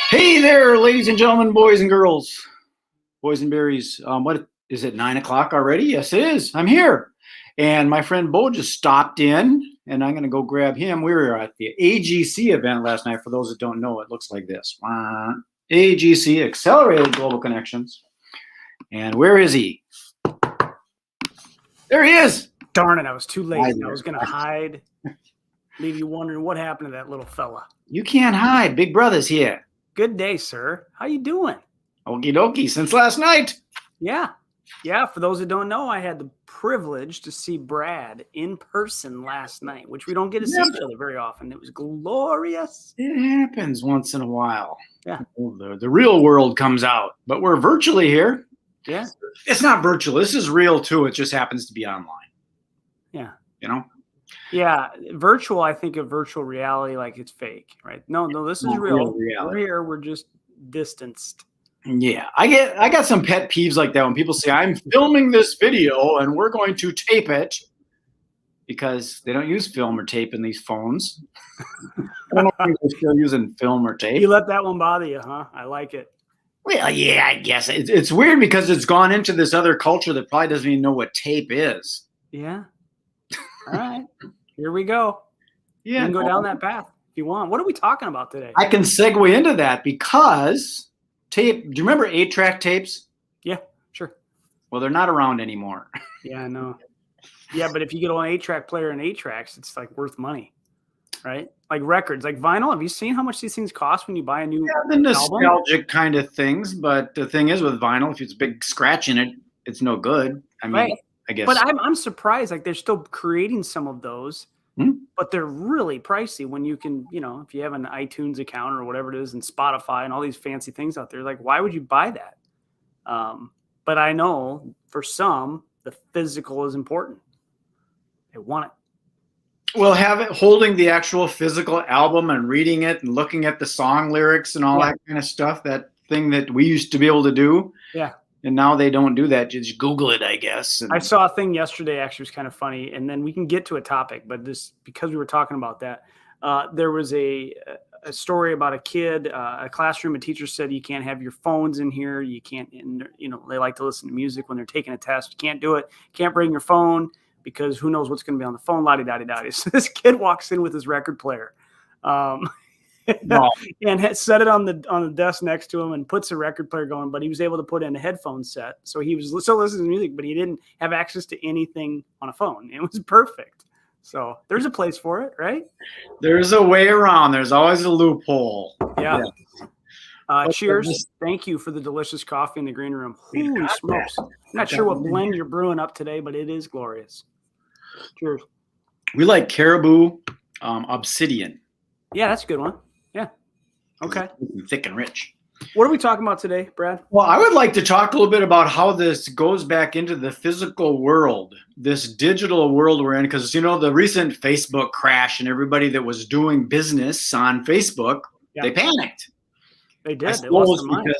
Hey there, ladies and gentlemen, boys and girls, boys and berries. What is it? 9 o'clock already? Yes, it is. I'm here, and my friend Bo just stopped in, and I'm going to go grab him. We were at the AGC event last night. For those that don't know, it looks like this: AGC, Accelerated Global Connections. And where is he? There he is. Darn it! I was too late. I was going to hide, leave you wondering what happened to that little fella. You can't hide. Big Brother's here. Good day, sir. How you doing? Okie dokie. Since last night. Yeah. For those that don't know, I had the privilege to see Brad in person last night, which we don't get to see each other very often. It was glorious. It happens once in a while. Yeah. The real world comes out, but we're virtually here. Yeah. It's not virtual. This is real too. It just happens to be online. Yeah. You know? Yeah. Virtual, I think of virtual reality like it's fake, right? No, this is real. We're here. We're just distanced. Yeah. I got some pet peeves like that when people say, I'm filming this video and we're going to tape it, because they don't use film or tape in these phones. I don't know if they're still using film or tape. You let that one bother you, huh? I like it. Well, yeah, I guess. It's weird because it's gone into this other culture that probably doesn't even know what tape is. Yeah. All right. Here we go. Yeah. You can go down that path if you want. What are we talking about today? I can segue into that because tape. Do you remember 8-track tapes? Yeah, sure. Well, they're not around anymore. Yeah, I know. Yeah, but if you get an 8-track player and 8 tracks, it's like worth money, right? Like records, like vinyl. Have you seen how much these things cost when you buy a new the nostalgic kind of things, but the thing is with vinyl, if it's a big scratch in it, it's no good. I mean, right. I guess. But I'm surprised. Like they're still creating some of those, but they're really pricey. When you can, if you have an iTunes account or whatever it is, and Spotify and all these fancy things out there, like why would you buy that? But I know for some, the physical is important. They want it. Well, holding the actual physical album and reading it and looking at the song lyrics and all that kind of stuff, that thing that we used to be able to do. Yeah. And now they don't do that. Just Google it, I guess. I saw a thing yesterday, actually, was kind of funny. And then we can get to a topic, but because we were talking about that, there was a story about a kid, a classroom. A teacher said, you can't have your phones in here. You can't, they like to listen to music when they're taking a test. You can't do it. You can't bring your phone, because who knows what's going to be on the phone, la-di-da-di-da-di. So this kid walks in with his record player and set it on the desk next to him and puts the record player going, but he was able to put in a headphone set. So he was still listening to music, but he didn't have access to anything on a phone. It was perfect. So there's a place for it, right? There's a way around. There's always a loophole. Yeah. Cheers. Thank you for the delicious coffee in the green room. Holy smokes. I'm not sure what blend you're brewing up today, but it is glorious. Cheers. We like Caribou Obsidian. Yeah, that's a good one. Yeah. Okay. Thick and rich. What are we talking about today, Brad? Well, I would like to talk a little bit about how this goes back into the physical world, this digital world we're in, because, the recent Facebook crash and everybody that was doing business on Facebook, they panicked. They did. They lost their mind.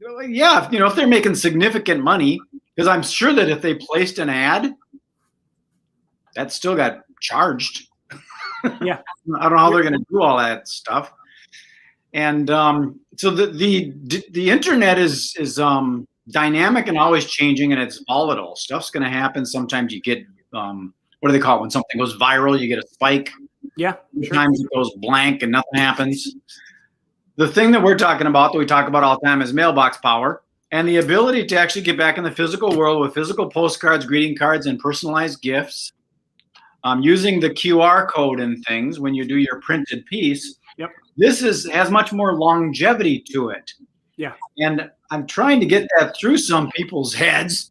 If they're making significant money, because I'm sure that if they placed an ad, that still got charged. Yeah. I don't know how they're going to do all that stuff. And so the internet is dynamic and always changing, and it's volatile. Stuff's going to happen. Sometimes you get what do they call it when something goes viral? You get a spike. Yeah. Sometimes it goes blank and nothing happens. The thing that we're talking about, that we talk about all the time, is MailBoxPower, and the ability to actually get back in the physical world with physical postcards, greeting cards, and personalized gifts, using the QR code and things when you do your printed piece. Yep. This has much more longevity to it. Yeah. And I'm trying to get that through some people's heads.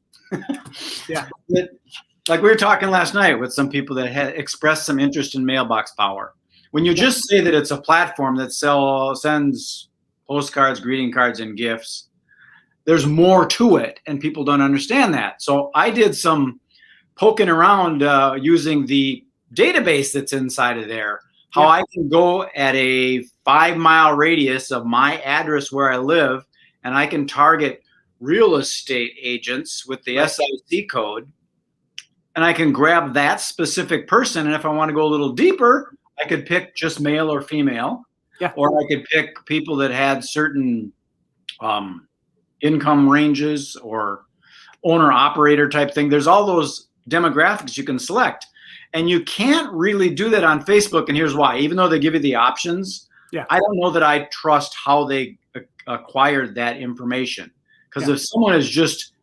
Yeah. Like we were talking last night with some people that had expressed some interest in MailBoxPower. When you just say that it's a platform that sends postcards, greeting cards, and gifts, there's more to it, and people don't understand that. So I did some poking around using the database that's inside of there, how I can go at a 5-mile radius of my address where I live, and I can target real estate agents with the SIC code, and I can grab that specific person. And if I want to go a little deeper, I could pick just male or female. Yeah. Or I could pick people that had certain income ranges or owner operator type thing. There's all those demographics you can select. And you can't really do that on Facebook. And here's why. Even though they give you the options, I don't know that I trust how they acquired that information. Because if someone is just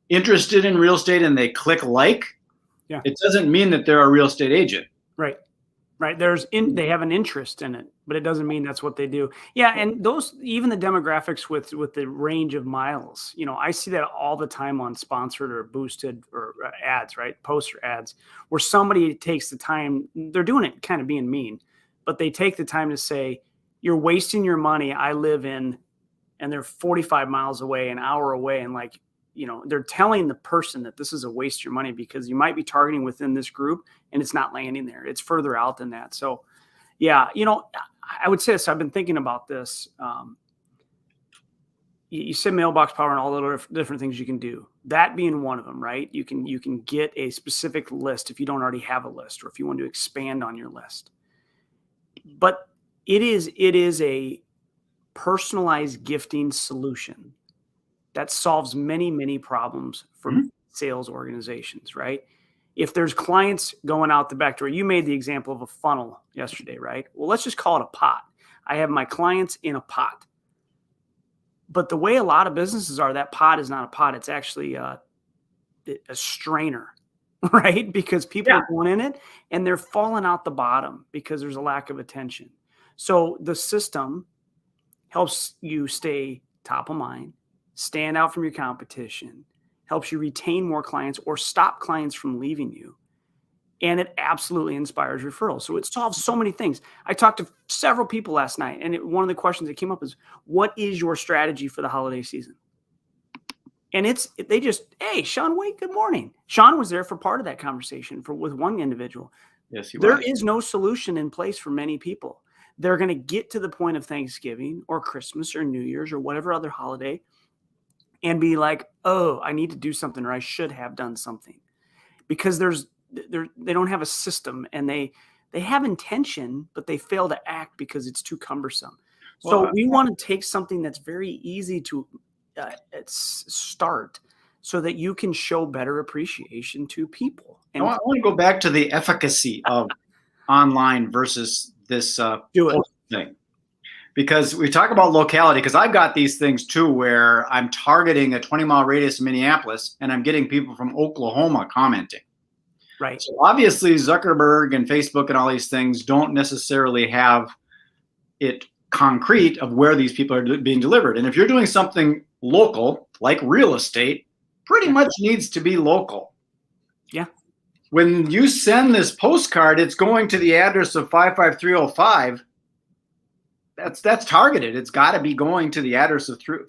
interested in real estate and they click like, it doesn't mean that they're a real estate agent. Right. Right. They have an interest in it, but it doesn't mean that's what they do. Yeah. And even the demographics with the range of miles, I see that all the time on sponsored or boosted or ads, right? Poster ads where somebody takes the time, they're doing it kind of being mean, but they take the time to say, you're wasting your money. I live in, and they're 45 miles away, an hour away. And like, they're telling the person that this is a waste of your money because you might be targeting within this group and it's not landing there. It's further out than that. So yeah, I would say this, I've been thinking about this. You said MailBoxPower and all the different things you can do, that being one of them, right? You can get a specific list if you don't already have a list, or if you want to expand on your list. But it is a personalized gifting solution that solves many, many problems for sales organizations, right? If there's clients going out the back door, you made the example of a funnel yesterday, right? Well, let's just call it a pot. I have my clients in a pot. But the way a lot of businesses are, that pot is not a pot. It's actually a strainer, right? Because people are going in it and they're falling out the bottom because there's a lack of attention. So the system helps you stay top of mind, stand out from your competition, helps you retain more clients or stop clients from leaving you. And it absolutely inspires referrals. So it solves so many things. I talked to several people last night, and one of the questions that came up is, what is your strategy for the holiday season? And hey, Sean Wake, good morning. Sean was there for part of that conversation with one individual. Yes, he was. There is no solution in place for many people. They're going to get to the point of Thanksgiving or Christmas or New Year's or whatever other holiday and be like, oh, I need to do something, or I should have done something, because they don't have a system, and they have intention, but they fail to act because it's too cumbersome. So we want to take something that's very easy to start so that you can show better appreciation to people. And I want to go back to the efficacy of online versus this thing. Because we talk about locality, because I've got these things too where I'm targeting a 20-mile radius of Minneapolis and I'm getting people from Oklahoma commenting. Right. So obviously Zuckerberg and Facebook and all these things don't necessarily have it concrete of where these people are being delivered. And if you're doing something local, like real estate, pretty much needs to be local. Yeah. When you send this postcard, it's going to the address of 55305. That's targeted. It's got to be going to the address of 5.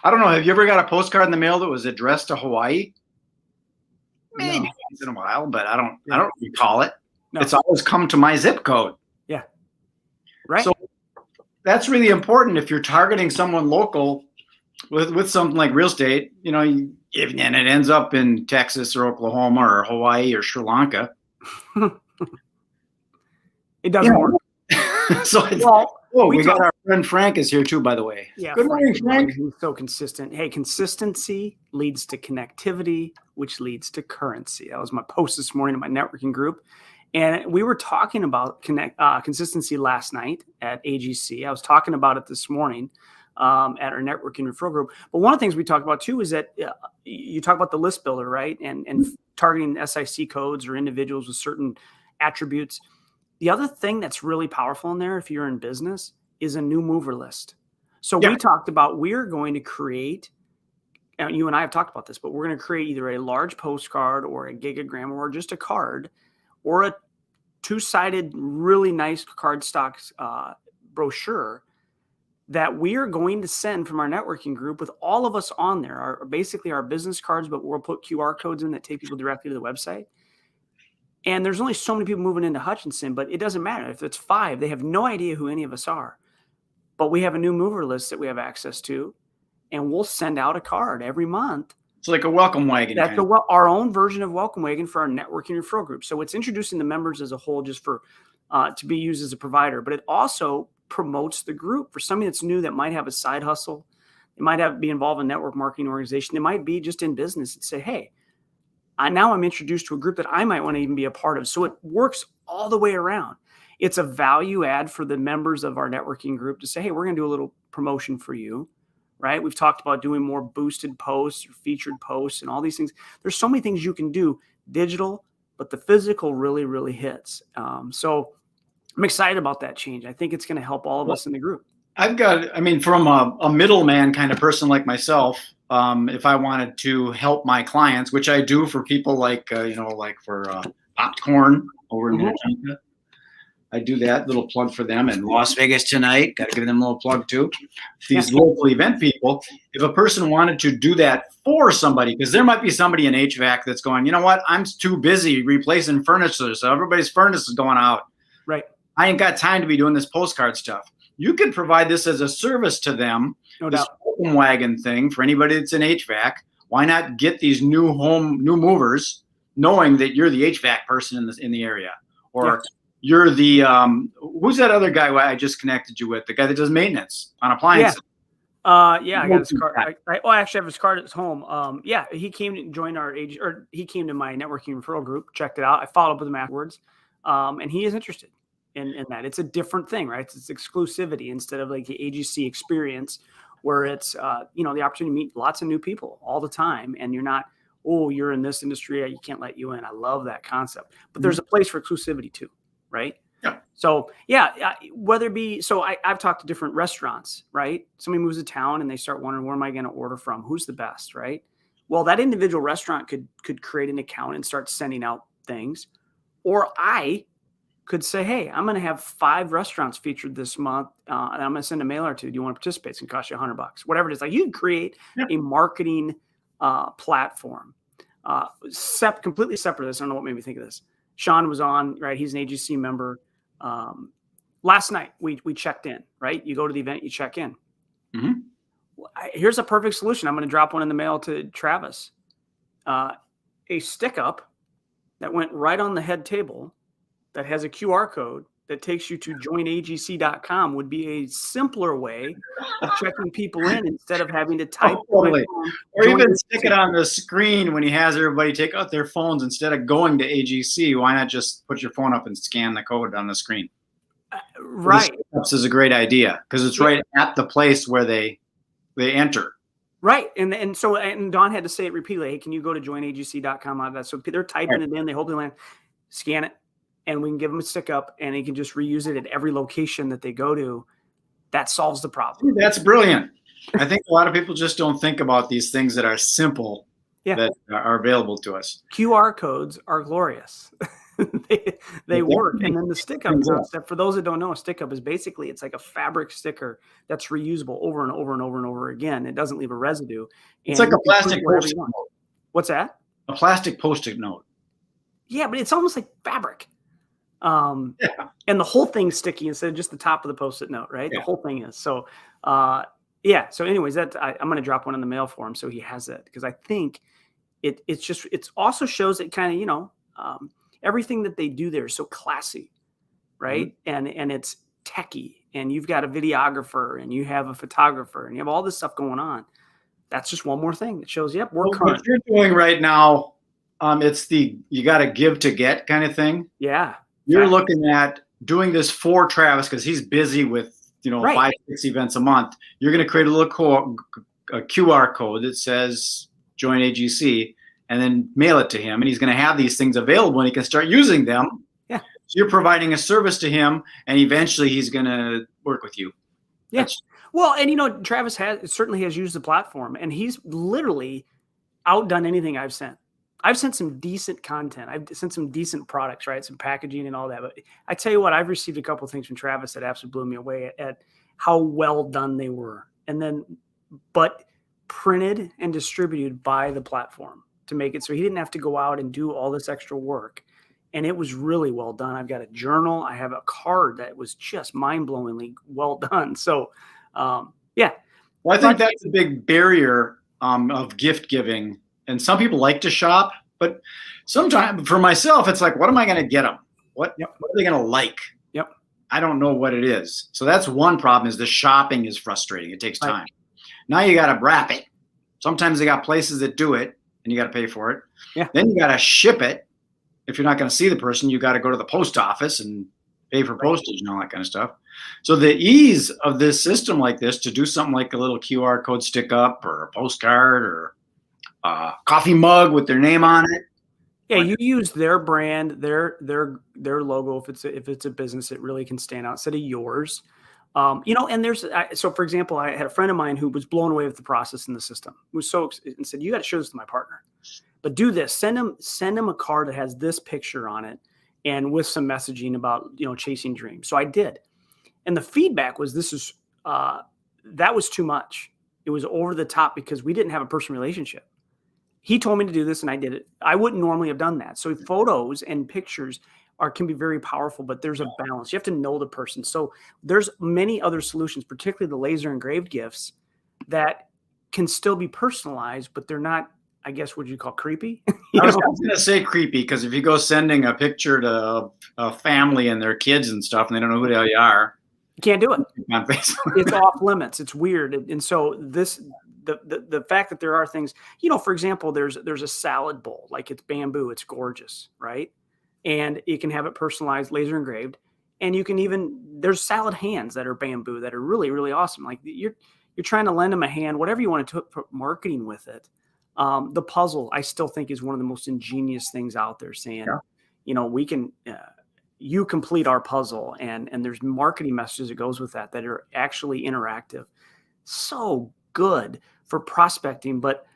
I don't know. Have you ever got a postcard in the mail that was addressed to Hawaii? Maybe once in a while, but I don't recall it. No. It's always come to my zip code. Yeah. Right. So that's really important if you're targeting someone local with something like real estate, and it ends up in Texas or Oklahoma or Hawaii or Sri Lanka. It doesn't work. So we got our friend Frank is here too, by the way. Yeah. Good morning, Frank. He's so consistent. Hey, consistency leads to connectivity, which leads to currency. That was my post this morning in my networking group. And we were talking about consistency last night at AGC. I was talking about it this morning at our networking referral group. But one of the things we talked about too is that you talk about the list builder, right? And targeting SIC codes or individuals with certain attributes. The other thing that's really powerful in there, if you're in business, is a new mover list. So we talked about, we're going to create, and you and I have talked about this, but we're going to create either a large postcard or a gigagram or just a card or a two-sided, really nice cardstock brochure that we are going to send from our networking group with all of us on there, basically our business cards, but we'll put QR codes in that take people directly to the website. And there's only so many people moving into Hutchinson, but it doesn't matter. If it's 5, they have no idea who any of us are. But we have a new mover list that we have access to, and we'll send out a card every month. It's like a welcome wagon. That's our own version of welcome wagon for our networking referral group. So it's introducing the members as a whole just for to be used as a provider. But it also promotes the group. For somebody that's new that might have a side hustle, they might be involved in a network marketing organization. They might be just in business and say, hey, now I'm introduced to a group that I might want to even be a part of. So it works all the way around. It's a value add for the members of our networking group to say, hey, we're going to do a little promotion for you, right? We've talked about doing more boosted posts or featured posts and all these things. There's so many things you can do digital, but the physical really, really hits. So I'm excited about that change. I think it's going to help all of us in the group. From a middleman kind of person like myself, if I wanted to help my clients, which I do for people like for Popcorn over in Minnetonka, I do that little plug for them. In Las Vegas tonight, got to give them a little plug too. These local event people, if a person wanted to do that for somebody, because there might be somebody in HVAC that's going, you know what, I'm too busy replacing furniture, so everybody's furnace is going out. Right. I ain't got time to be doing this postcard stuff. You could provide this as a service to them. No this doubt. open wagon thing for anybody that's in HVAC. Why not get these new movers, knowing that you're the HVAC person in the area, or you're the who's that other guy I just connected you with? The guy that does maintenance on appliances. I got his card. I actually have his card at his home. He came to join he came to my networking referral group, checked it out. I followed up with him afterwards, and he is interested in that. It's a different thing, right? It's exclusivity instead of like the AGC experience, where it's the opportunity to meet lots of new people all the time, and you're not, you're in this industry, you can't let you in. I love that concept, but there's a place for exclusivity too, right? Yeah. So whether it be, I've talked to different restaurants, right? Somebody moves to town and they start wondering, where am I going to order from? Who's the best, right? Well, that individual restaurant could create an account and start sending out things, or I could say, hey, I'm going to have 5 restaurants featured this month, and I'm going to send a mailer to. Do you want to participate? It's going to cost you $100, whatever it is. Like, you can create a marketing platform, completely separate of this. I don't know what made me think of this. Sean was on, right? He's an AGC member. Last night we checked in, right? You go to the event, you check in. Mm-hmm. Here's a perfect solution. I'm going to drop one in the mail to Travis. A stick up that went right on the head table that has a QR code that takes you to joinagc.com would be a simpler way of checking people in instead of having to type. Totally. Or even stick it on the screen when he has everybody take out their phones instead of going to AGC. Why not just put your phone up and scan the code on the screen? Right. This is a great idea because it's right at the place where they enter. Right. And Don had to say it repeatedly. Hey, can you go to joinagc.com? So they're typing it in. They hold the line, scan it, and we can give them a stick up, and they can just reuse it at every location that they go to. That solves the problem. That's brilliant. I think a lot of people just don't think about these things that are simple that are available to us. QR codes are glorious. they work. And then the stick up concept, for those that don't know, a stick up is basically, it's like a fabric sticker that's reusable over and over and over and over again. It doesn't leave a residue. It's like a plastic post-it note. What's that? A plastic post-it note. Yeah, but it's almost like fabric. And the whole thing's sticky instead of just the top of the post-it note, right? The whole thing is. So, So anyways, I'm going to drop one in the mail for him so he has it, because I think it also shows that kind of, everything that they do there is so classy, right? Mm-hmm. And it's techie, and you've got a videographer, and you have a photographer, and you have all this stuff going on. That's just one more thing that shows, we're current. What you're doing right now, it's you got to give to get kind of thing. Yeah. You're looking at doing this for Travis because he's busy with, 5-6 events a month. You're going to create a little a QR code that says join AGC, and then mail it to him. And he's going to have these things available, and he can start using them. Yeah. So you're providing a service to him, and eventually he's going to work with you. Yeah. Well, and Travis certainly has used the platform, and he's literally outdone anything I've sent. I've sent some decent content. I've sent some decent products, right? Some packaging and all that. But I tell you what, I've received a couple of things from Travis that absolutely blew me away at how well done they were. But printed and distributed by the platform to make it so he didn't have to go out and do all this extra work. And it was really well done. I've got a journal. I have a card that was just mind-blowingly well done. So, Well, I think that's a big barrier of gift giving. And some people like to shop, but sometimes for myself, it's like, what am I going to get them? What are they going to like? Yep. I don't know what it is. So that's one problem, is the shopping is frustrating. It takes time. Now you got to wrap it. Sometimes they got places that do it and you got to pay for it. Yeah. Then you got to ship it. If you're not going to see the person, you got to go to the post office and pay for postage and all that kind of stuff. So the ease of this system like this, to do something like a little QR code stick up or a postcard or a coffee mug with their name on it. Yeah, you use their brand, their logo. If it's a business, it really can stand out instead of yours. And so for example, I had a friend of mine who was blown away with the process in the system. Who was so excited and said, "You got to show this to my partner, but do this. Send him a card that has this picture on it, and with some messaging about chasing dreams." So I did, and the feedback was that was too much. It was over the top because we didn't have a personal relationship. He told me to do this and I did it. I wouldn't normally have done that. So photos and pictures can be very powerful, but there's a balance. You have to know the person. So there's many other solutions, particularly the laser engraved gifts, that can still be personalized, but they're not, I guess, what you call creepy. I was going to say creepy, because if you go sending a picture to a family and their kids and stuff, and they don't know who the hell you are, you can't do it. On Facebook. It's off limits. It's weird. And so the fact that there are things, for example, there's a salad bowl, like it's bamboo, it's gorgeous, right? And you can have it personalized, laser engraved, and you can there's salad hands that are bamboo that are really, really awesome. Like you're trying to lend them a hand, whatever you want to put marketing with it. The puzzle, I still think, is one of the most ingenious things out there, saying, we can, you complete our puzzle, and there's marketing messages that goes with that are actually interactive. So good for prospecting. But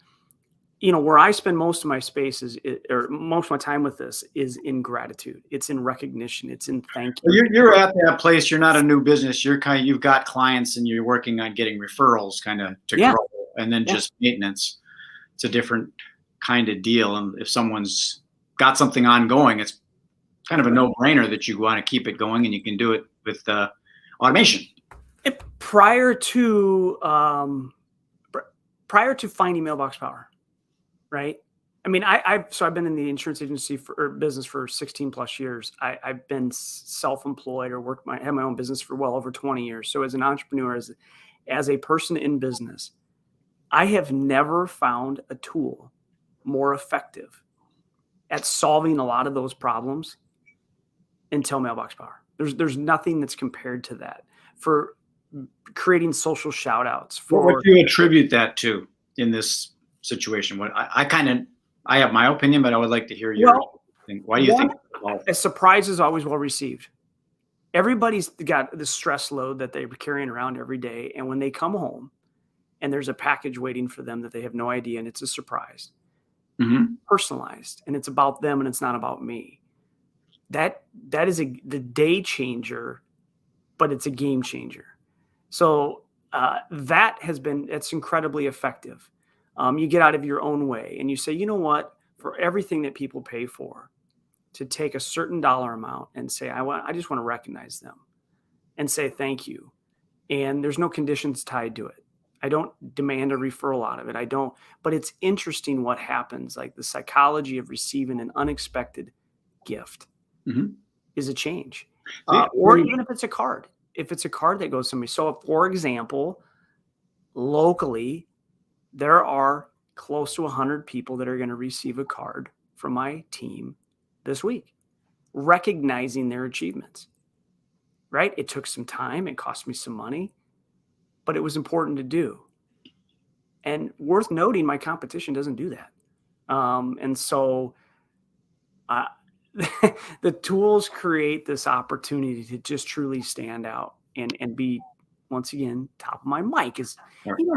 where I spend most of my space or most of my time with this is in gratitude. It's in recognition. It's in thank you. You're at that place. You're not a new business. You've got clients and you're working on getting referrals kind of to grow, and then just maintenance. It's a different kind of deal. And if someone's got something ongoing, it's kind of a no-brainer that you want to keep it going, and you can do it with automation. Prior to finding MailBoxPower, right? I mean, I've been in the insurance agency business for 16 plus years. I've been self-employed or had my own business for well over 20 years. So as an entrepreneur, as a person in business, I have never found a tool more effective at solving a lot of those problems until MailBoxPower. There's nothing that's compared to that for creating social shout outs. What do you attribute that to in this situation? I have my opinion, but I would like to hear your thing. Why do you think? A surprise is always well received. Everybody's got the stress load that they're carrying around every day. And when they come home and there's a package waiting for them that they have no idea, and it's a surprise, personalized, and it's about them and it's not about me. That is the day changer, but it's a game changer. So it's incredibly effective. You get out of your own way and you say, you know what, for everything that people pay for, to take a certain dollar amount and say, I just want to recognize them and say thank you. And there's no conditions tied to it. I don't demand a referral out of it. But it's interesting what happens. Like the psychology of receiving an unexpected gift is a change. Or even if it's a card. If it's a card that goes to somebody. So for example, locally, there are close to 100 people that are going to receive a card from my team this week, recognizing their achievements, right? It took some time. It cost me some money, but it was important to do. And worth noting, my competition doesn't do that. And so the tools create this opportunity to just truly stand out and be, once again, top of my mic is,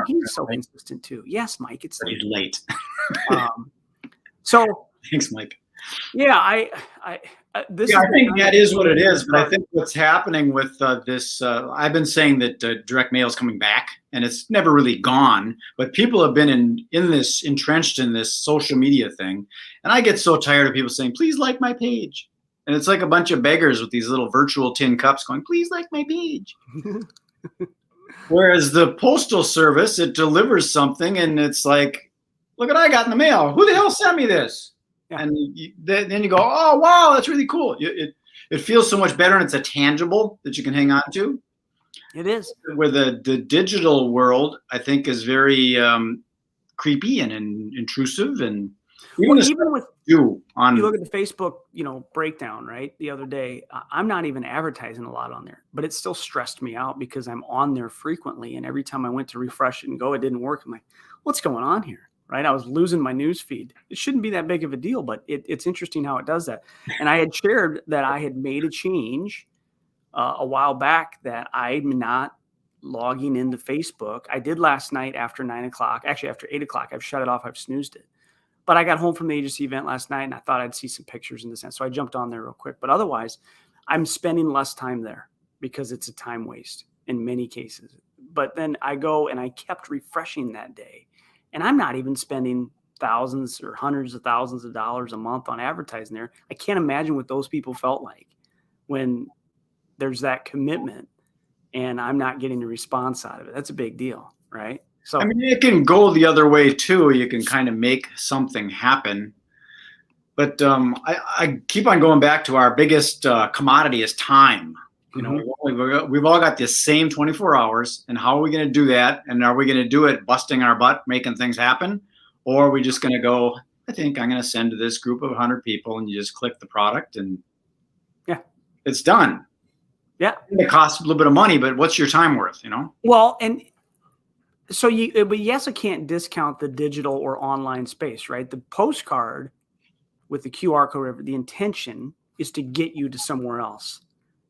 he's so consistent too. Yes, Mike, it's he's late. So thanks, Mike. Yeah, I think that is what it is. But I think what's happening with this, I've been saying that direct mail is coming back, and it's never really gone. But people have been entrenched in this social media thing, and I get so tired of people saying, "Please like my page," and it's like a bunch of beggars with these little virtual tin cups going, "Please like my page." Whereas the postal service, it delivers something, and it's like, "Look what I got in the mail. Who the hell sent me this?" And then you go, "Oh, wow, that's really cool." it feels so much better, and it's a tangible that you can hang on to. It is. Where the digital world, I think, is very creepy and intrusive, and Even with you look at the Facebook, breakdown, right? The other day, I'm not even advertising a lot on there, but it still stressed me out because I'm on there frequently. And every time I went to refresh it and go, it didn't work. I'm like, what's going on here? Right. I was losing my news feed. It shouldn't be that big of a deal, but it's interesting how it does that. And I had shared that I had made a change a while back that I'm not logging into Facebook. I did last night after 9 o'clock, actually after 8 o'clock. I've shut it off. I've snoozed it. But I got home from the agency event last night and I thought I'd see some pictures in the sense. So I jumped on there real quick. But otherwise, I'm spending less time there because it's a time waste in many cases. But then I go and I kept refreshing that day. And I'm not even spending thousands or hundreds of thousands of dollars a month on advertising there. I can't imagine what those people felt like when there's that commitment and I'm not getting the response out of it. That's a big deal, right? So I mean, it can go the other way too. You can kind of make something happen. But I keep on going back to our biggest commodity is time. We've all got the same 24 hours. And how are we going to do that? And are we going to do it busting our butt, making things happen? Or are we just going to go, I think I'm going to send to this group of 100 people, and you just click the product and it's done. Yeah. It costs a little bit of money, but what's your time worth, Well, and so but yes, I can't discount the digital or online space, right? The postcard with the QR code, the intention is to get you to somewhere else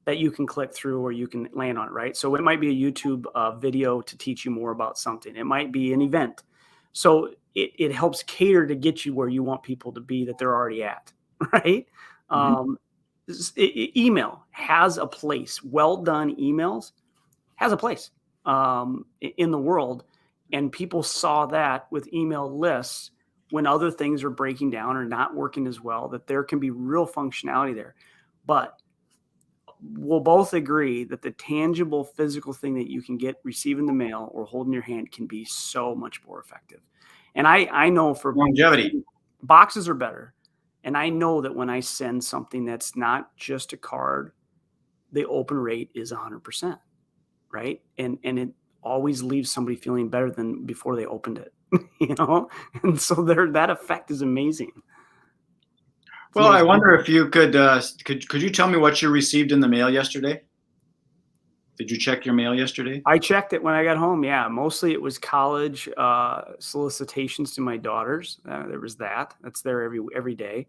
that you can click through or you can land on, right? So it might be a YouTube video to teach you more about something. It might be an event. So it helps cater to get you where you want people to be that they're already at, right? Mm-hmm. Email has a place. Well done emails has a place in the world. And people saw that with email lists when other things are breaking down or not working as well, that there can be real functionality there. But we'll both agree that the tangible physical thing that you can get receiving the mail or holding your hand can be so much more effective. And I know for longevity, boxes are better. And I know that when I send something that's not just a card, the open rate is 100%, right? And it always leaves somebody feeling better than before they opened it, And so that effect is amazing. Well, I wonder if you could you tell me what you received in the mail yesterday? Did you check your mail yesterday? I checked it when I got home. Yeah, mostly it was college solicitations to my daughters. There was that. That's there every day.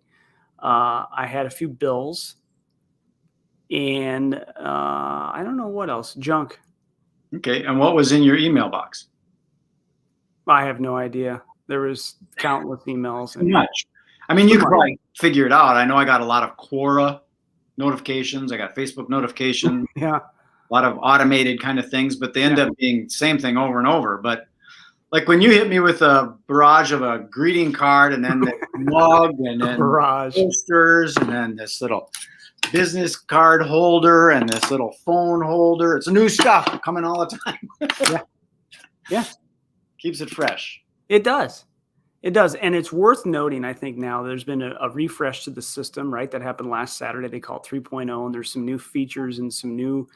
I had a few bills, and I don't know what else. Junk. Okay, and what was in your email box? I have no idea. There was countless emails. Too much. I mean, you could probably figure it out. I know I got a lot of Quora notifications. I got Facebook notifications. Yeah. A lot of automated kind of things, but they end up being the same thing over and over. But like when you hit me with a barrage of a greeting card and then the mug and then posters and then this little business card holder and this little phone holder. It's new stuff coming all the time. Yeah. Keeps it fresh. It does. It does. And it's worth noting, I think now there's been a refresh to the system, right? That happened last Saturday. They call it 3.0, and there's some new features and some new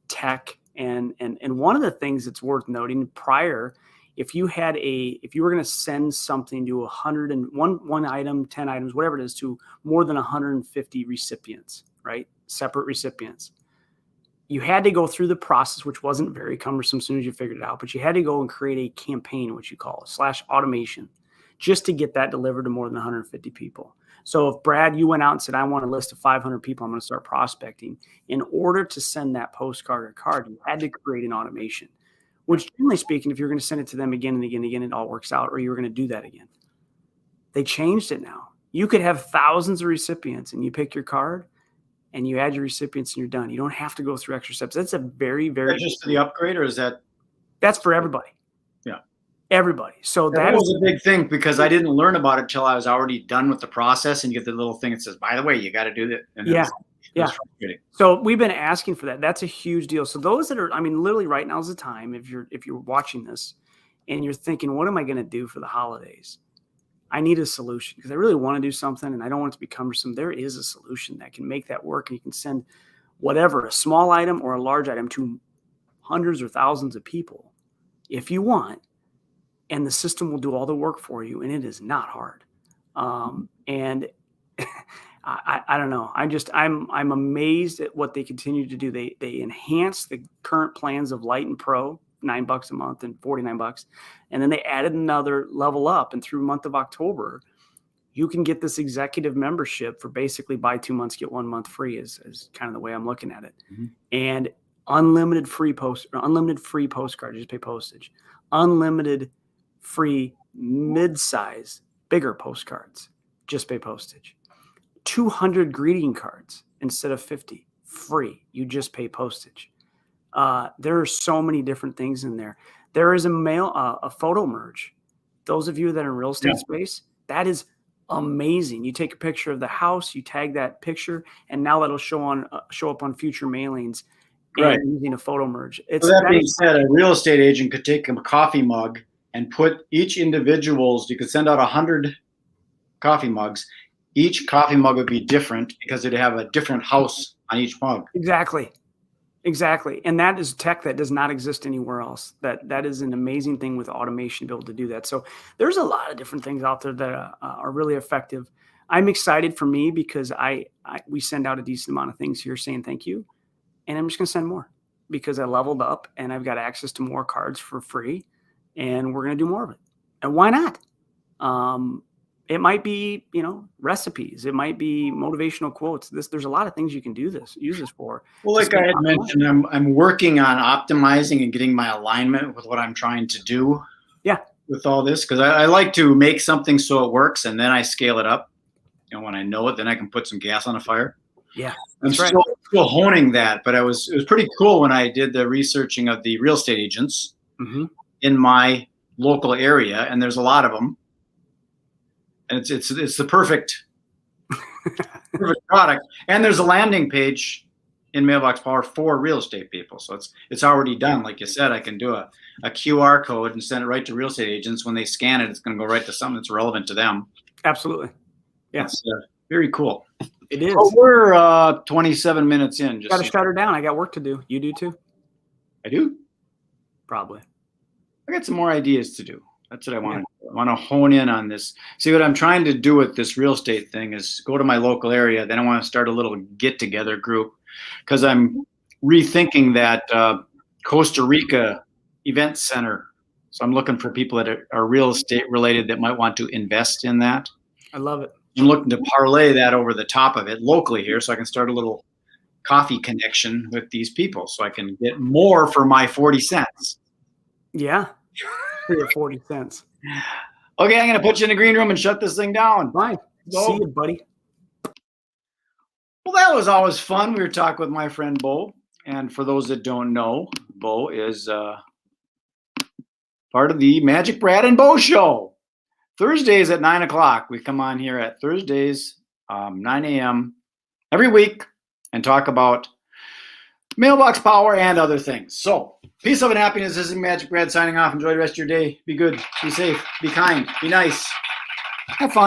tech. And one of the things that's worth noting prior, if you were going to send something to 101 item, 10 items, whatever it is, to more than 150 recipients, right? Separate recipients. You had to go through the process, which wasn't very cumbersome as soon as you figured it out, but you had to go and create a campaign, which you call /automation, just to get that delivered to more than 150 people. So if Brad, you went out and said, I want a list of 500 people, I'm going to start prospecting. In order to send that postcard or card, you had to create an automation, which generally speaking, if you're going to send it to them again and again and again, it all works out, or you're going to do that again. They changed it now. You could have thousands of recipients and you pick your card and you add your recipients and you're done. You don't have to go through extra steps. That's a very, very... Is that just the upgrade, or is that... That's for everybody. Yeah. Everybody. So that was a big thing because I didn't learn about it till I was already done with the process, and you get the little thing that says, by the way, you got to do that. And yeah. So we've been asking for that. That's a huge deal. So those that are, I mean, literally right now is the time if you're watching this and you're thinking, what am I going to do for the holidays? I need a solution because I really want to do something and I don't want it to be cumbersome. There is a solution that can make that work, and you can send whatever, a small item or a large item, to hundreds or thousands of people if you want, and the system will do all the work for you, and it is not hard. And I don't know. I'm amazed at what they continue to do. They enhance the current plans of Lite and Pro, $9 a month and $49, and then they added another level up. And through the month of October, you can get this executive membership for basically buy 2 months, get 1 month free is kind of the way I'm looking at it. Mm-hmm. And unlimited free postcards, just pay postage. Unlimited free mid-size, bigger postcards, just pay postage. 200 greeting cards instead of 50, free. You just pay postage. There are so many different things in there. There is a photo merge. Those of you that are in real estate space, that is amazing. You take a picture of the house, you tag that picture, and now that'll show up on future mailings. Right. Using a photo merge. So that being said, a real estate agent could take a coffee mug and put each individual's, you could send out 100 coffee mugs. Each coffee mug would be different because it'd have a different house on each mug. Exactly. And that is tech that does not exist anywhere else. That is an amazing thing with automation to be able to do that. So there's a lot of different things out there that are really effective. I'm excited for me because we send out a decent amount of things here saying thank you. And I'm just going to send more because I leveled up and I've got access to more cards for free, and we're going to do more of it. And why not? It might be, recipes. It might be motivational quotes. There's a lot of things you can use this for. Well, like I had mentioned, I'm working on optimizing and getting my alignment with what I'm trying to do. Yeah. With all this, because I like to make something so it works, and then I scale it up. When I know it, then I can put some gas on the fire. Yeah. I'm still honing that, but it was pretty cool when I did the researching of the real estate agents in my local area, and there's a lot of them, and it's the perfect product. And there's a landing page in MailBoxPower for real estate people, so it's already done. Like you said, I can do a QR code and send it right to real estate agents. When they scan it, it's going to go right to something that's relevant to them. Absolutely. Yeah. It's very cool. It is. Oh, we're 27 minutes in. Got to shut her down. I got work to do. You do too? I do? Probably. I got some more ideas to do. That's what I want to do. I want to hone in on this. See, what I'm trying to do with this real estate thing is go to my local area. Then I want to start a little get-together group because I'm rethinking that Costa Rica event center. So I'm looking for people that are real estate related that might want to invest in that. I love it. I'm looking to parlay that over the top of it locally here so I can start a little coffee connection with these people so I can get more for my 40 cents. Yeah, for your 40 cents. Okay, I'm going to put you in the green room and shut this thing down. Fine. See you, buddy. Well, that was always fun. We were talking with my friend Bo. And for those that don't know, Bo is part of the MagicBrad and Bo show. Thursdays at 9 o'clock. We come on here at Thursdays, 9 a.m. every week and talk about MailBoxPower and other things. So, peace, love, and happiness. This is MagicBrad signing off. Enjoy the rest of your day. Be good. Be safe. Be kind. Be nice. Have fun.